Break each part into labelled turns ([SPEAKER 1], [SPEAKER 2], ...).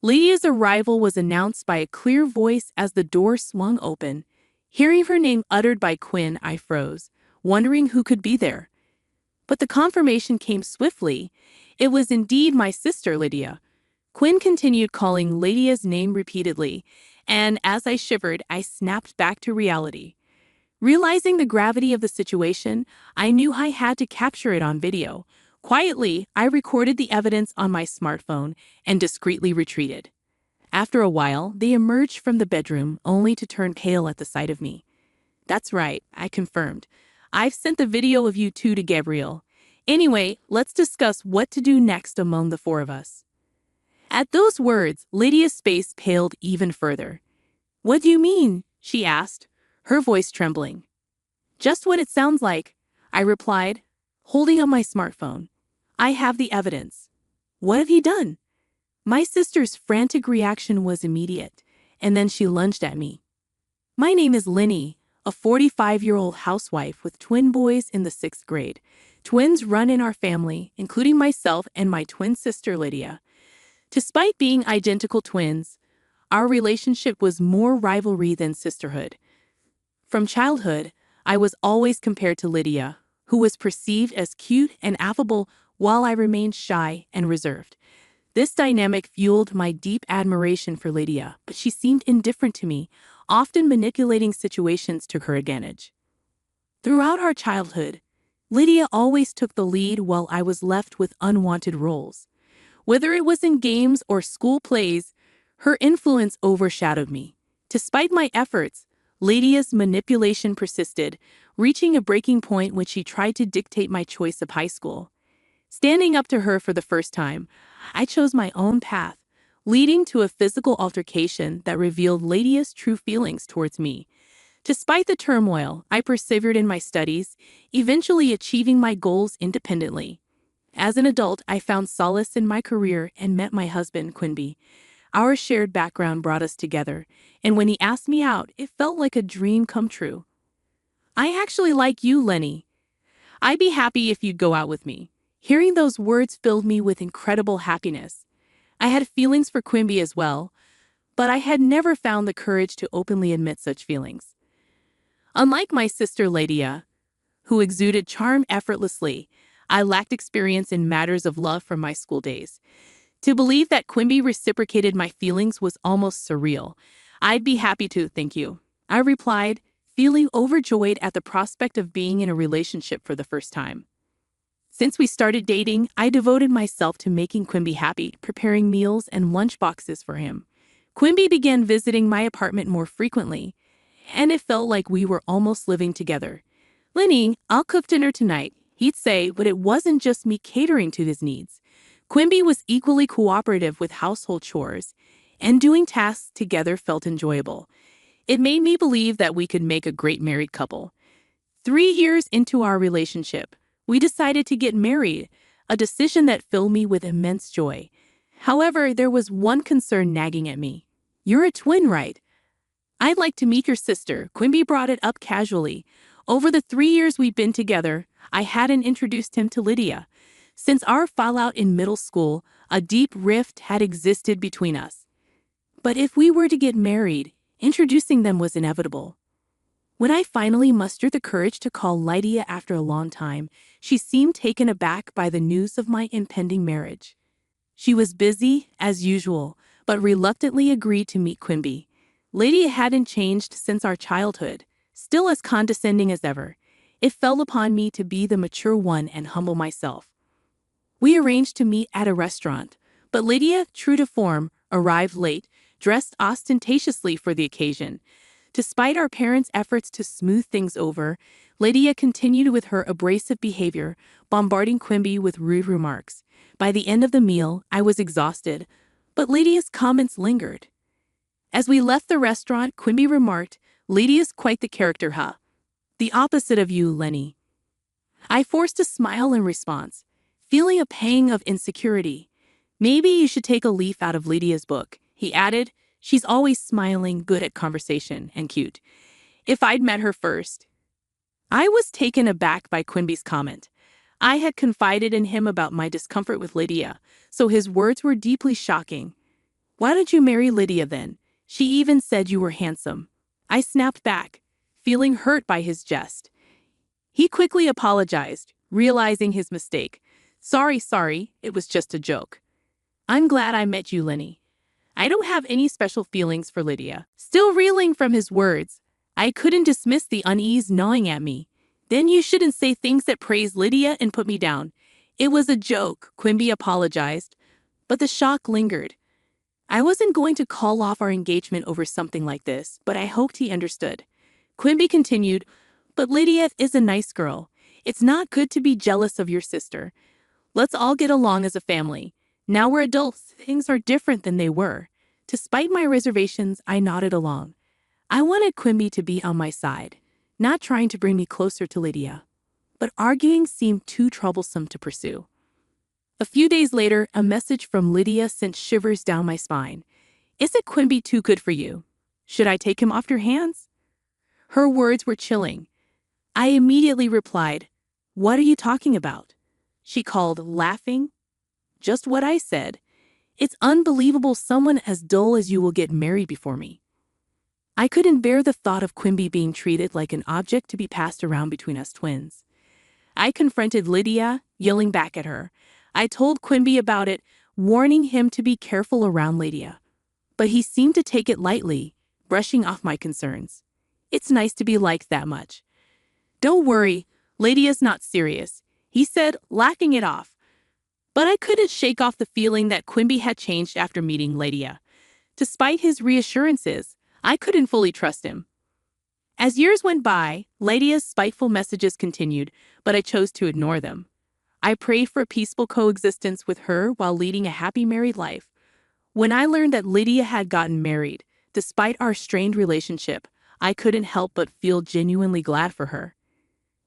[SPEAKER 1] Lydia's arrival was announced by a clear voice as the door swung open. Hearing her name uttered by Quinn, I froze, wondering who could be there. But the confirmation came swiftly. It was indeed my sister, Lydia. Quinn continued calling Lydia's name repeatedly, and as I shivered, I snapped back to reality. Realizing the gravity of the situation, I knew I had to capture it on video. Quietly, I recorded the evidence on my smartphone and discreetly retreated. After a while, they emerged from the bedroom only to turn pale at the sight of me. "That's right," I confirmed. "I've sent the video of you two to Gabriel. Anyway, let's discuss what to do next among the four of us." At those words, Lydia's face paled even further. "What do you mean?" she asked, her voice trembling. "Just what it sounds like," I replied, holding up my smartphone. "I have the evidence." "What have you done?" My sister's frantic reaction was immediate, and then she lunged at me. "My name is Linny, a 45-year-old housewife with twin boys in the 6th grade. Twins run in our family, including myself and my twin sister Lydia. Despite being identical twins, our relationship was more rivalry than sisterhood. From childhood, I was always compared to Lydia, who was perceived as cute and affable while I remained shy and reserved. This dynamic fueled my deep admiration for Lydia, but she seemed indifferent to me, often manipulating situations to her advantage. Throughout our childhood, Lydia always took the lead while I was left with unwanted roles. Whether it was in games or school plays, her influence overshadowed me. Despite my efforts, Lydia's manipulation persisted, reaching a breaking point when she tried to dictate my choice of high school. Standing up to her for the first time, I chose my own path, leading to a physical altercation that revealed Lydia's true feelings towards me. Despite the turmoil, I persevered in my studies, eventually achieving my goals independently. As an adult, I found solace in my career and met my husband, Quinby. Our shared background brought us together, and when he asked me out, it felt like a dream come true. "I actually like you, Lenny. I'd be happy if you'd go out with me." Hearing those words filled me with incredible happiness. I had feelings for Quimby as well, but I had never found the courage to openly admit such feelings. Unlike my sister Lydia, who exuded charm effortlessly, I lacked experience in matters of love from my school days. To believe that Quimby reciprocated my feelings was almost surreal. "I'd be happy to, thank you," I replied, feeling overjoyed at the prospect of being in a relationship for the first time. Since we started dating, I devoted myself to making Quimby happy, preparing meals and lunch boxes for him. Quimby began visiting my apartment more frequently, and it felt like we were almost living together. "Linny, I'll cook dinner tonight," he'd say, but it wasn't just me catering to his needs. Quimby was equally cooperative with household chores, and doing tasks together felt enjoyable. It made me believe that we could make a great married couple. 3 years into our relationship, we decided to get married, a decision that filled me with immense joy. However, there was one concern nagging at me. "You're a twin, right?" "I'd like to meet your sister," Quimby brought it up casually. Over the 3 years we'd been together, I hadn't introduced him to Lydia. Since our fallout in middle school, a deep rift had existed between us. But if we were to get married, introducing them was inevitable. When I finally mustered the courage to call Lydia after a long time, she seemed taken aback by the news of my impending marriage. She was busy, as usual, but reluctantly agreed to meet Quimby. Lydia hadn't changed since our childhood, still as condescending as ever. It fell upon me to be the mature one and humble myself. We arranged to meet at a restaurant, but Lydia, true to form, arrived late, dressed ostentatiously for the occasion. Despite our parents' efforts to smooth things over, Lydia continued with her abrasive behavior, bombarding Quimby with rude remarks. By the end of the meal, I was exhausted, but Lydia's comments lingered. As we left the restaurant, Quimby remarked, "Lydia's quite the character, huh? The opposite of you, Lenny." I forced a smile in response, feeling a pang of insecurity. "Maybe you should take a leaf out of Lydia's book," he added. "She's always smiling, good at conversation, and cute." If I'd met her first. I was taken aback by Quimby's comment. I had confided in him about my discomfort with Lydia, so his words were deeply shocking. Why don't you marry Lydia then? She even said you were handsome. I snapped back, feeling hurt by his jest. He quickly apologized, realizing his mistake. Sorry, it was just a joke. I'm glad I met you, Lenny. I don't have any special feelings for Lydia. Still reeling from his words, I couldn't dismiss the unease gnawing at me. Then you shouldn't say things that praise Lydia and put me down. It was a joke, Quimby apologized, but the shock lingered. I wasn't going to call off our engagement over something like this, but I hoped he understood. Quimby continued, but Lydia is a nice girl. It's not good to be jealous of your sister. Let's all get along as a family. Now we're adults, things are different than they were. Despite my reservations, I nodded along. I wanted Quimby to be on my side, not trying to bring me closer to Lydia. But arguing seemed too troublesome to pursue. A few days later, a message from Lydia sent shivers down my spine. Isn't Quimby too good for you? Should I take him off your hands? Her words were chilling. I immediately replied, What are you talking about? She called, laughing. Just what I said. It's unbelievable someone as dull as you will get married before me. I couldn't bear the thought of Quimby being treated like an object to be passed around between us twins. I confronted Lydia, yelling back at her. I told Quimby about it, warning him to be careful around Lydia. But he seemed to take it lightly, brushing off my concerns. It's nice to be liked that much. Don't worry, Lydia's not serious, he said, laughing it off. But I couldn't shake off the feeling that Quimby had changed after meeting Lydia. Despite his reassurances, I couldn't fully trust him. As years went by, Lydia's spiteful messages continued, but I chose to ignore them. I prayed for a peaceful coexistence with her while leading a happy married life. When I learned that Lydia had gotten married, despite our strained relationship, I couldn't help but feel genuinely glad for her.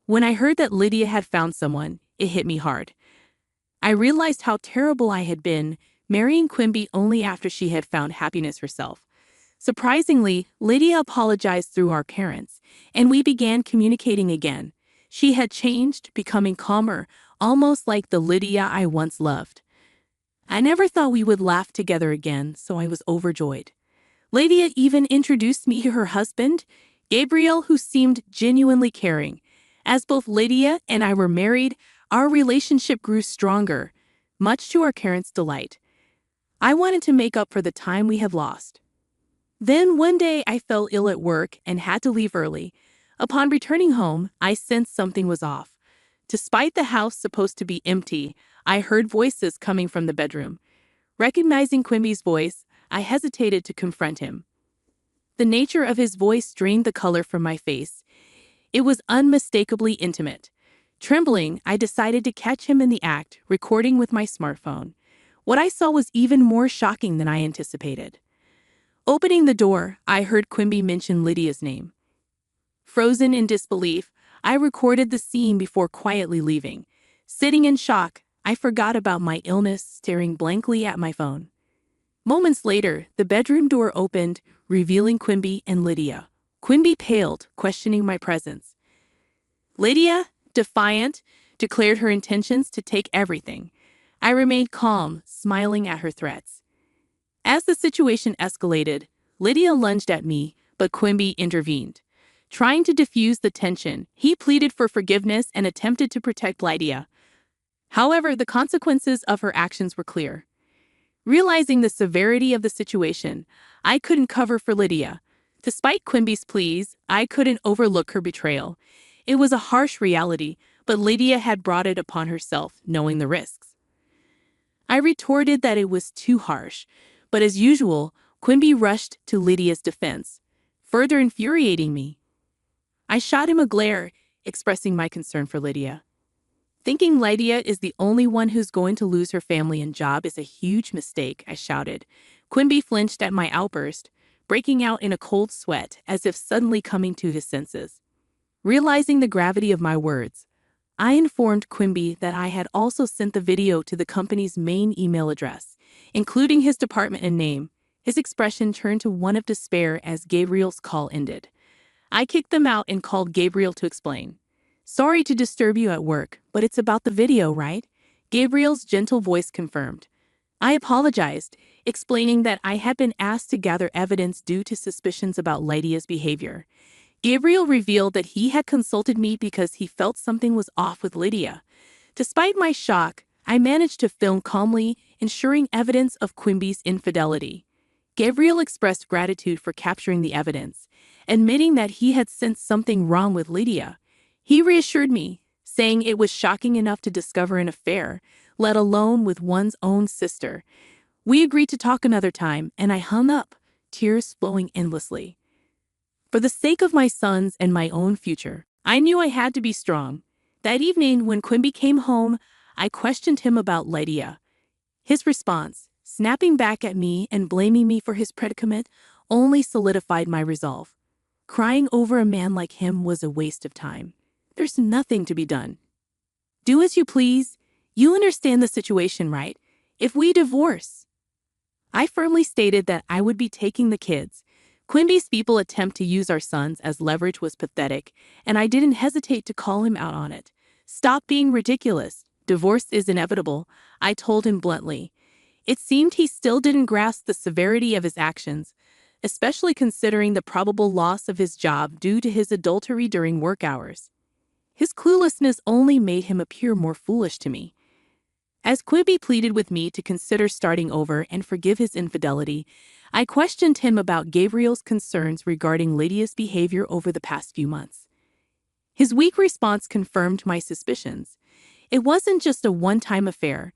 [SPEAKER 1] When I heard that Lydia had found someone, it hit me hard. I realized how terrible I had been, marrying Quimby only after she had found happiness herself. Surprisingly, Lydia apologized through our parents, and we began communicating again. She had changed, becoming calmer, almost like the Lydia I once loved. I never thought we would laugh together again, so I was overjoyed. Lydia even introduced me to her husband, Gabriel, who seemed genuinely caring. As both Lydia and I were married, our relationship grew stronger, much to our parents' delight. I wanted to make up for the time we had lost. Then one day I fell ill at work and had to leave early. Upon returning home, I sensed something was off. Despite the house supposed to be empty, I heard voices coming from the bedroom. Recognizing Quimby's voice, I hesitated to confront him. The nature of his voice drained the color from my face. It was unmistakably intimate. Trembling, I decided to catch him in the act, recording with my smartphone. What I saw was even more shocking than I anticipated. Opening the door, I heard Quimby mention Lydia's name. Frozen in disbelief, I recorded the scene before quietly leaving. Sitting in shock, I forgot about my illness, staring blankly at my phone. Moments later, the bedroom door opened, revealing Quimby and Lydia. Quimby paled, questioning my presence. Lydia, defiant, declared her intentions to take everything. I remained calm, smiling at her threats. As the situation escalated, Lydia lunged at me, but Quimby intervened. Trying to diffuse the tension, he pleaded for forgiveness and attempted to protect Lydia. However, the consequences of her actions were clear. Realizing the severity of the situation, I couldn't cover for Lydia. Despite Quimby's pleas, I couldn't overlook her betrayal. It was a harsh reality, but Lydia had brought it upon herself, knowing the risks. I retorted that it was too harsh, but as usual, Quimby rushed to Lydia's defense, further infuriating me. I shot him a glare, expressing my concern for Lydia. Thinking Lydia is the only one who's going to lose her family and job is a huge mistake, I shouted. Quimby flinched at my outburst, breaking out in a cold sweat as if suddenly coming to his senses. Realizing the gravity of my words, I informed Quimby that I had also sent the video to the company's main email address, including his department and name. His expression turned to one of despair as Gabriel's call ended. I kicked them out and called Gabriel to explain. Sorry to disturb you at work, but it's about the video, right? Gabriel's gentle voice confirmed. I apologized, explaining that I had been asked to gather evidence due to suspicions about Lydia's behavior. Gabriel revealed that he had consulted me because he felt something was off with Lydia. Despite my shock, I managed to film calmly, ensuring evidence of Quimby's infidelity. Gabriel expressed gratitude for capturing the evidence, admitting that he had sensed something wrong with Lydia. He reassured me, saying it was shocking enough to discover an affair, let alone with one's own sister. We agreed to talk another time, and I hung up, tears flowing endlessly. For the sake of my sons and my own future, I knew I had to be strong. That evening, when Quimby came home, I questioned him about Lydia. His response, snapping back at me and blaming me for his predicament, only solidified my resolve. Crying over a man like him was a waste of time. There's nothing to be done. Do as you please. You understand the situation, right? If we divorce. I firmly stated that I would be taking the kids. Quimby's people attempt to use our sons as leverage was pathetic, and I didn't hesitate to call him out on it. Stop being ridiculous. Divorce is inevitable, I told him bluntly. It seemed he still didn't grasp the severity of his actions, especially considering the probable loss of his job due to his adultery during work hours. His cluelessness only made him appear more foolish to me. As Quimby pleaded with me to consider starting over and forgive his infidelity, I questioned him about Gabriel's concerns regarding Lydia's behavior over the past few months. His weak response confirmed my suspicions. It wasn't just a one-time affair.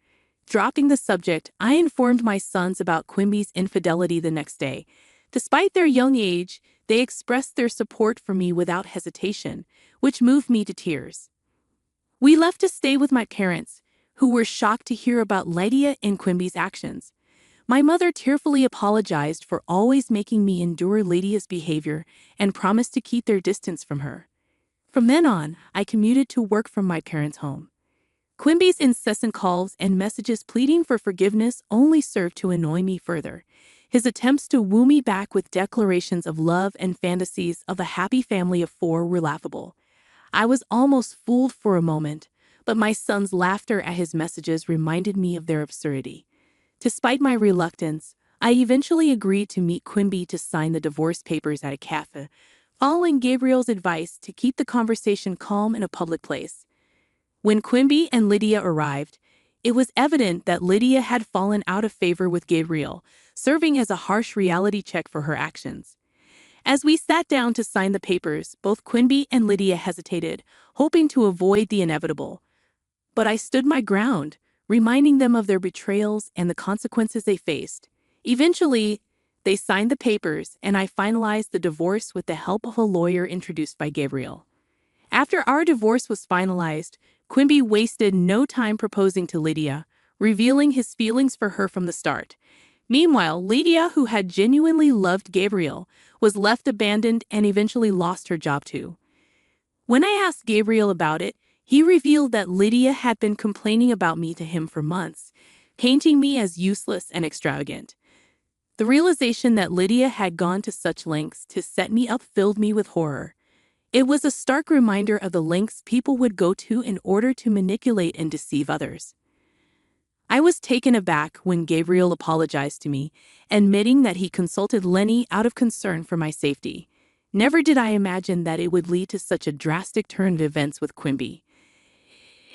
[SPEAKER 1] Dropping the subject, I informed my sons about Quimby's infidelity the next day. Despite their young age, they expressed their support for me without hesitation, which moved me to tears. We left to stay with my parents, who were shocked to hear about Lydia and Quimby's actions. My mother tearfully apologized for always making me endure Lydia's behavior and promised to keep their distance from her. From then on, I commuted to work from my parents' home. Quimby's incessant calls and messages pleading for forgiveness only served to annoy me further. His attempts to woo me back with declarations of love and fantasies of a happy family of 4 were laughable. I was almost fooled for a moment, but my son's laughter at his messages reminded me of their absurdity. Despite my reluctance, I eventually agreed to meet Quimby to sign the divorce papers at a cafe, following Gabriel's advice to keep the conversation calm in a public place. When Quimby and Lydia arrived, it was evident that Lydia had fallen out of favor with Gabriel, serving as a harsh reality check for her actions. As we sat down to sign the papers, both Quimby and Lydia hesitated, hoping to avoid the inevitable. But I stood my ground, reminding them of their betrayals and the consequences they faced. Eventually, they signed the papers, and I finalized the divorce with the help of a lawyer introduced by Gabriel. After our divorce was finalized, Quimby wasted no time proposing to Lydia, revealing his feelings for her from the start. Meanwhile, Lydia, who had genuinely loved Gabriel, was left abandoned and eventually lost her job too. When I asked Gabriel about it, he revealed that Lydia had been complaining about me to him for months, painting me as useless and extravagant. The realization that Lydia had gone to such lengths to set me up filled me with horror. It was a stark reminder of the lengths people would go to in order to manipulate and deceive others. I was taken aback when Gabriel apologized to me, admitting that he consulted Lenny out of concern for my safety. Never did I imagine that it would lead to such a drastic turn of events with Quimby.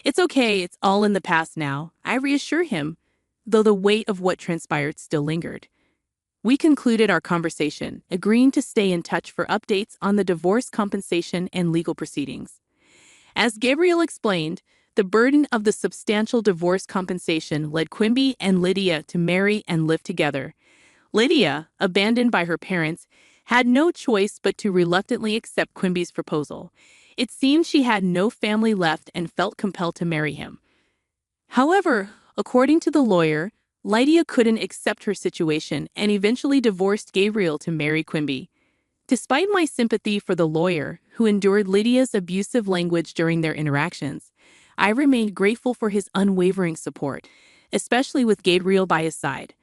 [SPEAKER 1] It's okay, it's all in the past now, I reassure him, though the weight of what transpired still lingered. We concluded our conversation, agreeing to stay in touch for updates on the divorce compensation and legal proceedings. As Gabriel explained, the burden of the substantial divorce compensation led Quimby and Lydia to marry and live together. Lydia, abandoned by her parents, had no choice but to reluctantly accept Quimby's proposal. It seemed she had no family left and felt compelled to marry him. However, according to the lawyer, Lydia couldn't accept her situation and eventually divorced Gabriel to marry Quimby. Despite my sympathy for the lawyer, who endured Lydia's abusive language during their interactions, I remained grateful for his unwavering support, especially with Gabriel by his side.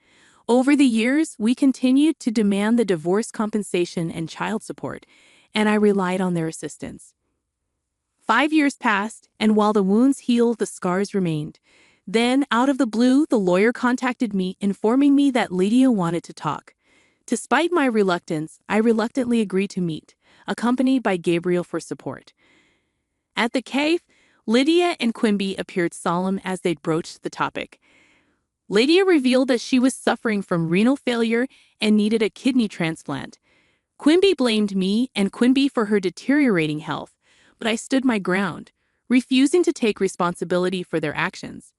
[SPEAKER 1] Over the years, we continued to demand the divorce compensation and child support, and I relied on their assistance. 5 years passed, and while the wounds healed, the scars remained. Then, out of the blue, the lawyer contacted me, informing me that Lydia wanted to talk. Despite my reluctance, I reluctantly agreed to meet, accompanied by Gabriel for support. At the cave, Lydia and Quimby appeared solemn as they broached the topic. Lydia revealed that she was suffering from renal failure and needed a kidney transplant. Quimby blamed me and Quimby for her deteriorating health, but I stood my ground, refusing to take responsibility for their actions.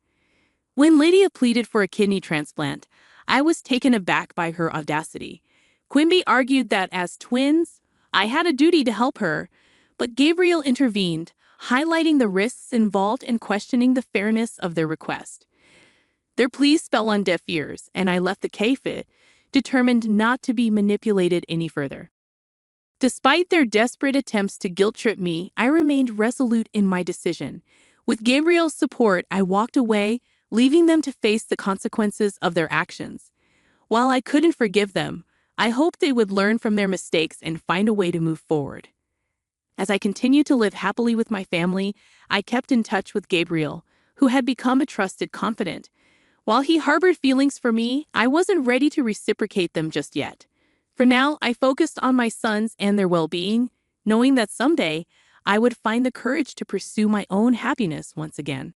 [SPEAKER 1] When Lydia pleaded for a kidney transplant, I was taken aback by her audacity. Quimby argued that as twins, I had a duty to help her, but Gabriel intervened, highlighting the risks involved and questioning the fairness of their request. Their pleas fell on deaf ears, and I left the cave, determined not to be manipulated any further. Despite their desperate attempts to guilt-trip me, I remained resolute in my decision. With Gabriel's support, I walked away, leaving them to face the consequences of their actions. While I couldn't forgive them, I hoped they would learn from their mistakes and find a way to move forward. As I continued to live happily with my family, I kept in touch with Gabriel, who had become a trusted confidant. While he harbored feelings for me, I wasn't ready to reciprocate them just yet. For now, I focused on my sons and their well-being, knowing that someday I would find the courage to pursue my own happiness once again.